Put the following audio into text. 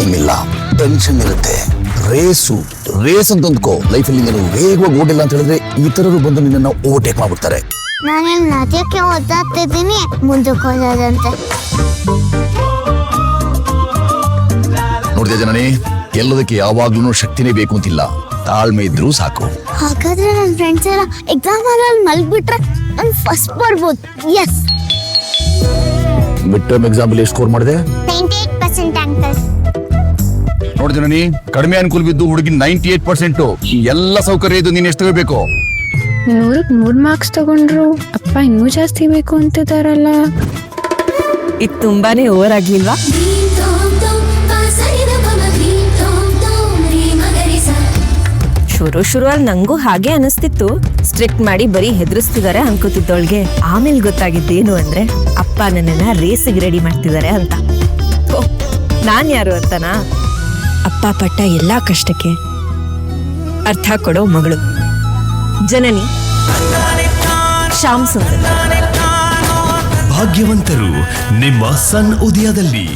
Time ಇಲ್ಲ, tension ಇರುತ್ತೆ. Race ಅಂತ ಅಂದ್ಕೋ. ಲೈಫಲ್ಲಿ ನೀನು ವೇಗವಾಗಿ ಓಡಿಲ್ಲ ಅಂತ ಹೇಳಿದ್ರೆ ಇತರರು ಬಂದು ನಿನ್ನನ್ನು ಓವರ್ಟೇಕ್ ಮಾಡ್ಬಿಡ್ತಾರೆ. ನಾನೇನು ನದಿಯಕ್ಕೆ ಓದಾಡ್ತಿದ್ದೀನಿ, ಮುಂದಕ್ಕೆ ಹೋಗೋದಂತೆ. ನೋಡಿದೆ ಜನನಿ, ಎಲ್ಲದಕ್ಕೆ ಯಾವಾಗ್ಲೂ ಶಕ್ತಿನೇ ಬೇಕು ಅಂತಿಲ್ಲ, ತಾಳ್ಮೆ ಇದ್ರೂ ಸಾಕು. ಹಾಗಾದ್ರೆ ನನ್ನ ಫ್ರೆಂಡ್ಸ್ ಎಲ್ಲ ಎಕ್ಸಾಮ್ ಹಾಲಲ್ಲಿ ಮಲ್ಗ್ಬಿಟ್ರೆ ನಾನು ಫಸ್ಟ್ ಬರ್ಬೋದು. ಎಸ್. ಮಿಡ್ ಟರ್ಮ್ ಎಕ್ಸಾಮ್ ಅಲ್ಲಿ ಸ್ಕೋರ್ ಮಾಡಿದೆ 98% ಅಂಕಲ್. ನೋಡಿ ಜನನಿ, ಕಡಿಮೆ ಅನುಕೂಲ ಬಿದ್ದು ಹುಡುಗಿ 98%. ಎಲ್ಲ ಸೌಕರ್ಯ ಇದು, ನೀನ್ ಎಷ್ಟು ತಗೋಬೇಕು? 100ಕ್ಕೆ 3 ಮಾರ್ಕ್ಸ್ ತಗೊಂಡ್ರು, ಅಪ್ಪ ಇನ್ನೂ ಜಾಸ್ತಿ ಬೇಕು ಅಂತಿದಾರಲ್ಲ. ಇದು ತುಂಬಾನೇ ಓವರ್ ಆಗ್ಲಿಲ್ವಾ? ಶುರುವಲ್ಲಿ ನಂಗೂ ಹಾಗೆ ಅನಿಸ್ತಿತ್ತು. ಸ್ಟ್ರಿಕ್ಟ್ ಮಾಡಿ ಬರೀ ಹೆದರ್ಸ್ತಿದ್ದಾರೆ ಅನ್ಕೋತಿದ್ದವಳಿಗೆ ಆಮೇಲೆ ಗೊತ್ತಾಗಿದ್ದೇನು ಅಂದ್ರೆ ಅಪ್ಪ ನನ್ನನ್ನ ರೇಸಿಗೆ ರೆಡಿ ಮಾಡ್ತಿದ್ದಾರೆ ಅಂತ. ನಾನ್ ಯಾರು ಅಂತನಾ? ಅಪ್ಪ ಪಟ್ಟ ಎಲ್ಲಾ ಕಷ್ಟಕ್ಕೆ ಅರ್ಥ ಕೊಡೋ ಮಗಳು ಜನನಿ ಶ್ಯಾಮ್ ಸುಂದರ್. ಭಾಗ್ಯವಂತರು ನಿಮ್ಮ ಸನ್ ಉದಯದಲ್ಲಿ.